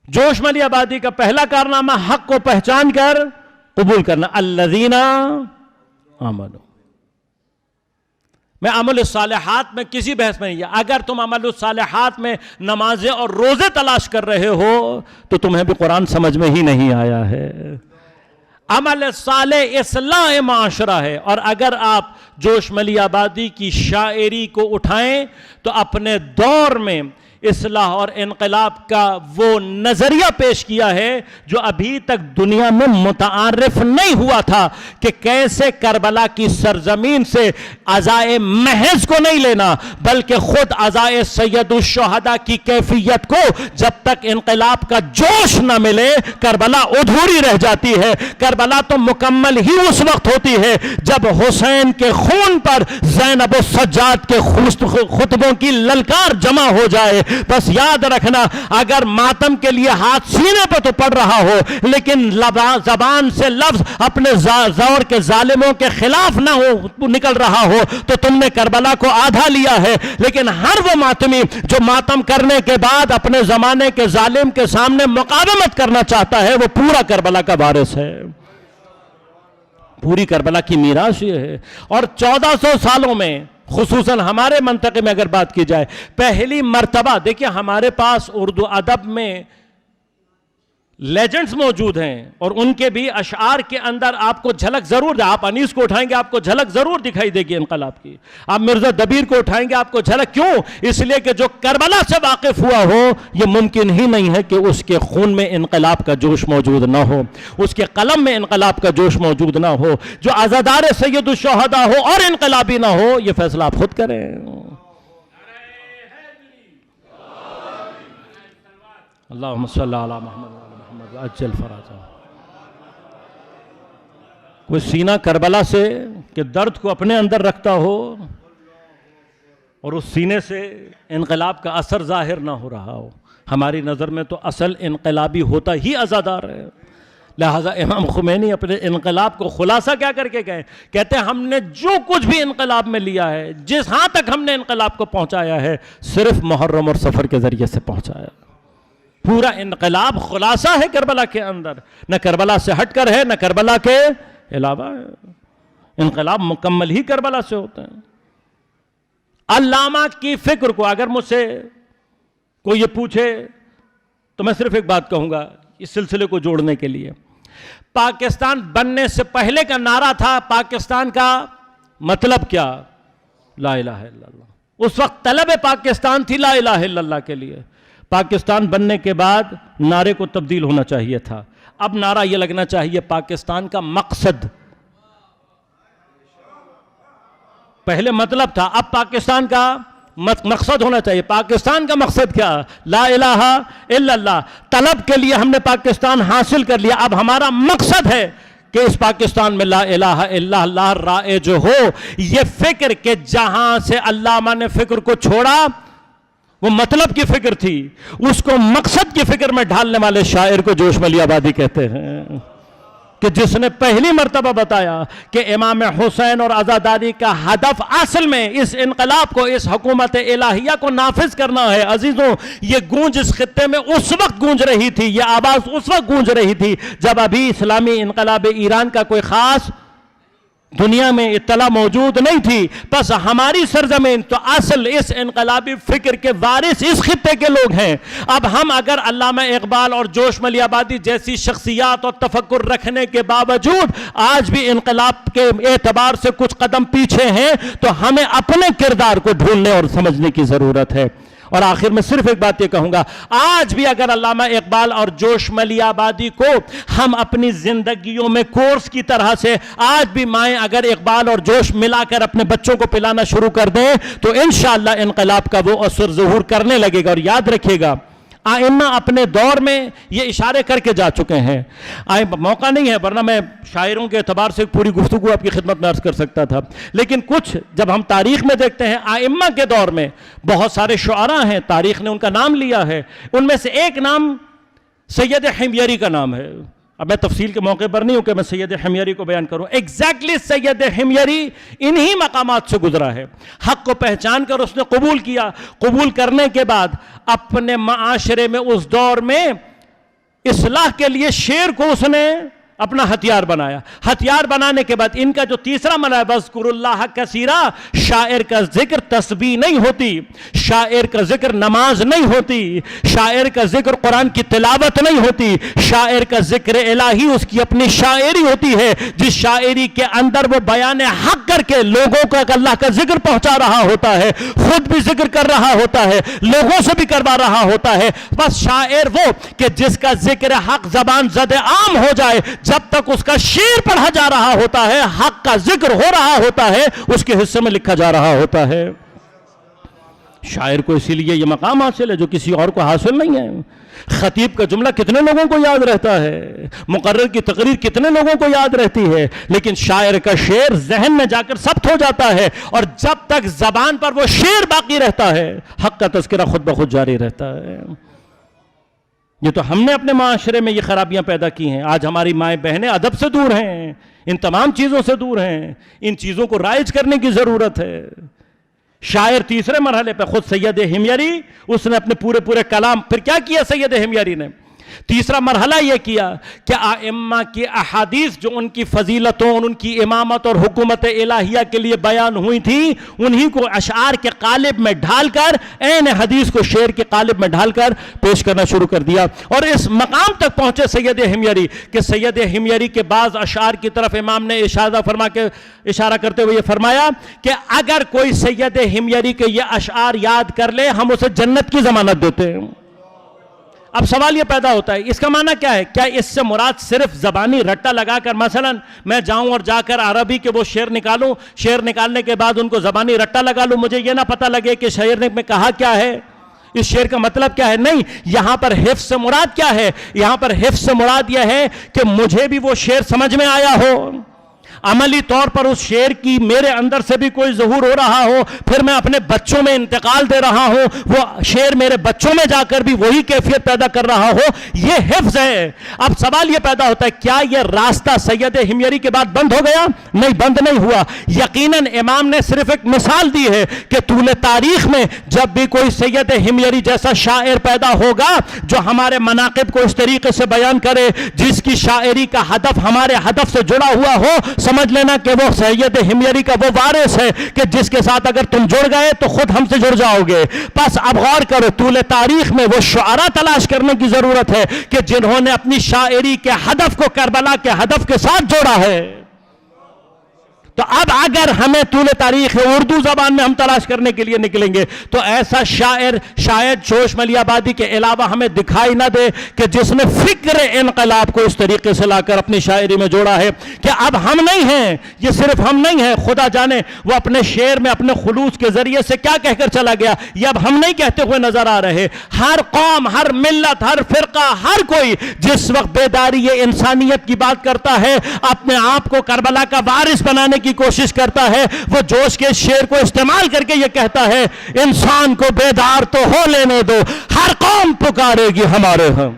جوش ملی آبادی کا پہلا کارنامہ حق کو پہچان کر قبول کرنا. الذین آمنوا. میں عمل الصالحات میں کسی بحث میں نہیں ہے. اگر تم عمل الصالحات میں نمازیں اور روزے تلاش کر رہے ہو تو تمہیں بھی قرآن سمجھ میں ہی نہیں آیا ہے. عمل صالح اصلاح معاشرہ ہے. اور اگر آپ جوش ملی آبادی کی شاعری کو اٹھائیں تو اپنے دور میں اصلاح اور انقلاب کا وہ نظریہ پیش کیا ہے جو ابھی تک دنیا میں متعارف نہیں ہوا تھا کہ کیسے کربلا کی سرزمین سے عزائے محض کو نہیں لینا بلکہ خود عزائے سید الشہداء کی کیفیت کو جب تک انقلاب کا جوش نہ ملے کربلا ادھوری رہ جاتی ہے. کربلا تو مکمل ہی اس وقت ہوتی ہے جب حسین کے خون پر زینب السجاد کے خطبوں کی للکار جمع ہو جائے. بس یاد رکھنا اگر ماتم کے لیے ہاتھ سینے پہ تو پڑ رہا ہو لیکن زبان سے لفظ اپنے زور کے ظالموں کے خلاف نہ ہو نکل رہا ہو تو تم نے کربلا کو آدھا لیا ہے. لیکن ہر وہ ماتمی جو ماتم کرنے کے بعد اپنے زمانے کے ظالم کے سامنے مقاومت کرنا چاہتا ہے وہ پورا کربلا کا وارث ہے. پوری کربلا کی میراث یہ ہے. اور 1400 سالوں میں خصوصاً ہمارے منطقے میں اگر بات کی جائے پہلی مرتبہ دیکھیں ہمارے پاس اردو ادب میں لیجنڈز موجود ہیں اور ان کے بھی اشعار کے اندر آپ کو جھلک ضرور دے. آپ انیس کو اٹھائیں گے آپ کو جھلک ضرور دکھائی دے گی انقلاب کی. آپ مرزا دبیر کو اٹھائیں گے آپ کو جھلک. کیوں؟ اس لیے کہ جو کربلا سے واقف ہوا ہو یہ ممکن ہی نہیں ہے کہ اس کے خون میں انقلاب کا جوش موجود نہ ہو, اس کے قلم میں انقلاب کا جوش موجود نہ ہو. جو عزادار سید الشہداء ہو اور انقلابی نہ ہو یہ فیصلہ آپ خود کریں. اللہم صلی علی محمد اجل فرازہ. کوئی سینہ کربلا سے کہ درد کو اپنے اندر رکھتا ہو اور اس سینے سے انقلاب کا اثر ظاہر نہ ہو رہا ہو. ہماری نظر میں تو اصل انقلابی ہوتا ہی عزادار ہے. لہٰذا امام خمینی اپنے انقلاب کو خلاصہ کیا کر کے گئے, کہتے ہیں ہم نے جو کچھ بھی انقلاب میں لیا ہے جس ہاں تک ہم نے انقلاب کو پہنچایا ہے صرف محرم اور سفر کے ذریعے سے پہنچایا. پورا انقلاب خلاصہ ہے کربلا کے اندر, نہ کربلا سے ہٹ کر ہے نہ کربلا کے علاوہ ہے. انقلاب مکمل ہی کربلا سے ہوتے ہیں. علامہ کی فکر کو اگر مجھ سے کوئی یہ پوچھے تو میں صرف ایک بات کہوں گا اس سلسلے کو جوڑنے کے لیے. پاکستان بننے سے پہلے کا نعرہ تھا پاکستان کا مطلب کیا؟ لا الہ الا اللہ. اس وقت طلب پاکستان تھی لا الہ الا اللہ کے لیے. پاکستان بننے کے بعد نعرے کو تبدیل ہونا چاہیے تھا. اب نعرہ یہ لگنا چاہیے پاکستان کا مقصد. پہلے مطلب تھا, اب پاکستان کا مقصد ہونا چاہیے. پاکستان کا مقصد کیا؟ لا الہ الا اللہ. طلب کے لیے ہم نے پاکستان حاصل کر لیا, اب ہمارا مقصد ہے کہ اس پاکستان میں لا الہ الا اللہ رائج ہو. یہ فکر کہ جہاں سے علامہ نے فکر کو چھوڑا وہ مطلب کی فکر تھی, اس کو مقصد کی فکر میں ڈھالنے والے شاعر کو جوش ملی آبادی کہتے ہیں کہ جس نے پہلی مرتبہ بتایا کہ امام حسین اور عزاداری کا ہدف اصل میں اس انقلاب کو, اس حکومت الہیہ کو نافذ کرنا ہے. عزیزوں یہ گونج اس خطے میں اس وقت گونج رہی تھی, یہ آواز اس وقت گونج رہی تھی جب ابھی اسلامی انقلاب ایران کا کوئی خاص دنیا میں اطلاع موجود نہیں تھی. بس ہماری سرزمین تو اصل اس انقلابی فکر کے وارث اس خطے کے لوگ ہیں. اب ہم اگر علامہ اقبال اور جوش ملی آبادی جیسی شخصیات اور تفکر رکھنے کے باوجود آج بھی انقلاب کے اعتبار سے کچھ قدم پیچھے ہیں تو ہمیں اپنے کردار کو ڈھونڈنے اور سمجھنے کی ضرورت ہے. اور آخر میں صرف ایک بات یہ کہوں گا, آج بھی اگر علامہ اقبال اور جوش ملی آبادی کو ہم اپنی زندگیوں میں کورس کی طرح سے آج بھی مائیں اگر اقبال اور جوش ملا کر اپنے بچوں کو پلانا شروع کر دیں تو انشاءاللہ انقلاب کا وہ اثر ظہور کرنے لگے گا. اور یاد رکھیے گا آئمہ اپنے دور میں یہ اشارے کر کے جا چکے ہیں. موقع نہیں ہے ورنہ میں شاعروں کے اعتبار سے پوری گفتگو آپ کی خدمت میں عرض کر سکتا تھا, لیکن کچھ جب ہم تاریخ میں دیکھتے ہیں آئمہ کے دور میں بہت سارے شعراء ہیں, تاریخ نے ان کا نام لیا ہے. ان میں سے ایک نام سید حمیری کا نام ہے. اب میں تفصیل کے موقع پر نہیں ہوں کہ میں سید حمیری کو بیان کروں. ایگزیکٹلی سید حمیری انہی مقامات سے گزرا ہے. حق کو پہچان کر اس نے قبول کیا, قبول کرنے کے بعد اپنے معاشرے میں اس دور میں اصلاح کے لیے شعر کو اس نے اپنا ہتھیار بنایا. ہتھیار بنانے کے بعد ان کا جو تیسرا مرحلہ بذکر اللہ کثیرا، شاعر کا ذکر تسبیح نہیں ہوتی، شاعر کا ذکر نماز نہیں ہوتی، شاعر کا ذکر قرآن کی تلاوت نہیں ہوتی، شاعر کا ذکر الہی اس کی اپنی شاعری ہوتی ہے، جس شاعری کے اندر وہ بیان حق کر کے لوگوں کا اللہ کا ذکر پہنچا رہا ہوتا ہے، خود بھی ذکر کر رہا ہوتا ہے، لوگوں سے بھی کروا رہا ہوتا ہے. بس شاعر وہ کہ جس کا ذکر حق زبان زد عام ہو جائے، جب تک اس کا شعر پڑھا جا رہا ہوتا ہے، حق کا ذکر ہو رہا ہوتا ہے، اس کے حصے میں لکھا جا رہا ہوتا ہے. شاعر کو اسی لیے یہ مقام حاصل ہے جو کسی اور کو حاصل نہیں ہے. خطیب کا جملہ کتنے لوگوں کو یاد رہتا ہے، مقرر کی تقریر کتنے لوگوں کو یاد رہتی ہے، لیکن شاعر کا شعر ذہن میں جا کر ثبت ہو جاتا ہے، اور جب تک زبان پر وہ شعر باقی رہتا ہے، حق کا تذکرہ خود بخود جاری رہتا ہے. یہ تو ہم نے اپنے معاشرے میں یہ خرابیاں پیدا کی ہیں. آج ہماری مائیں بہنیں ادب سے دور ہیں، ان تمام چیزوں سے دور ہیں. ان چیزوں کو رائج کرنے کی ضرورت ہے. شاعر تیسرے مرحلے پہ خود سید ہمیری، اس نے اپنے پورے کلام پھر کیا کیا سید ہمیری نے؟ تیسرا مرحلہ یہ کیا کہ ائمہ کی احادیث جو ان کی فضیلتوں، ان کی امامت اور حکومت الہیہ کے لیے بیان ہوئی تھی، انہی کو اشعار کے قالب میں ڈھال کر، عین حدیث کو شعر کے قالب میں ڈھال کر پیش کرنا شروع کر دیا. اور اس مقام تک پہنچے سید ہمیری کہ سید ہمیری کے بعض اشعار کی طرف امام نے اشارہ کرتے ہوئے یہ فرمایا کہ اگر کوئی سید ہمیری کے یہ اشعار یاد کر لے، ہم اسے جنت کی ضمانت دیتے ہیں. اب سوال یہ پیدا ہوتا ہے، اس کا معنی کیا ہے؟ کیا اس سے مراد صرف زبانی رٹا لگا کر مثلا میں جاؤں اور جا کر عربی کے وہ شعر نکالوں، شعر نکالنے کے بعد ان کو زبانی رٹا لگا لوں، مجھے یہ نہ پتہ لگے کہ شاعر نے میں کہا کیا ہے، اس شعر کا مطلب کیا ہے؟ نہیں، یہاں پر حفظ سے مراد کیا ہے؟ یہاں پر حفظ سے مراد یہ ہے کہ مجھے بھی وہ شعر سمجھ میں آیا ہو، عملی طور پر اس شعر کی میرے اندر سے بھی کوئی ظہور ہو رہا ہو، پھر میں اپنے بچوں میں انتقال دے رہا ہوں، وہ شعر میرے بچوں میں جا کر بھی وہی کیفیت پیدا کر رہا ہو، یہ حفظ ہے. اب سوال یہ پیدا ہوتا ہے، کیا یہ راستہ سید ہمیری کے بعد بند ہو گیا؟ نہیں، بند نہیں ہوا. یقیناً امام نے صرف ایک مثال دی ہے کہ طول تاریخ میں جب بھی کوئی سید ہمیری جیسا شاعر پیدا ہوگا جو ہمارے مناقب کو اس طریقے سے بیان کرے، جس کی شاعری کا ہدف ہمارے ہدف سے جڑا ہوا ہو، سمجھ لینا کہ وہ سید ہمیری کا وہ وارث ہے کہ جس کے ساتھ اگر تم جڑ گئے تو خود ہم سے جڑ جاؤ گے. بس اب غور کرو، طول تاریخ میں وہ شعراء تلاش کرنے کی ضرورت ہے کہ جنہوں نے اپنی شاعری کے ہدف کو کربلا کے ہدف کے ساتھ جوڑا ہے. تو اب اگر ہمیں طول تاریخ اردو زبان میں ہم تلاش کرنے کے لیے نکلیں گے تو ایسا شاعر شاید جوش ملی آبادی کے علاوہ ہمیں دکھائی نہ دے کہ جس نے فکر انقلاب کو اس طریقے سے لا کر اپنی شاعری میں جوڑا ہے کہ اب ہم نہیں ہیں، یہ صرف ہم نہیں ہیں، خدا جانے وہ اپنے شعر میں اپنے خلوص کے ذریعے سے کیا کہہ کر چلا گیا، یہ اب ہم نہیں کہتے ہوئے نظر آ رہے. ہر قوم، ہر ملت، ہر فرقہ، ہر کوئی جس وقت بیداری انسانیت کی بات کرتا ہے، اپنے آپ کو کربلا کا وارث بنانے کی کوشش کرتا ہے، وہ جوش کے شعر کو استعمال کر کے یہ کہتا ہے، انسان کو بیدار تو ہو لینے دو، ہر قوم پکارے گی ہمارے ہم.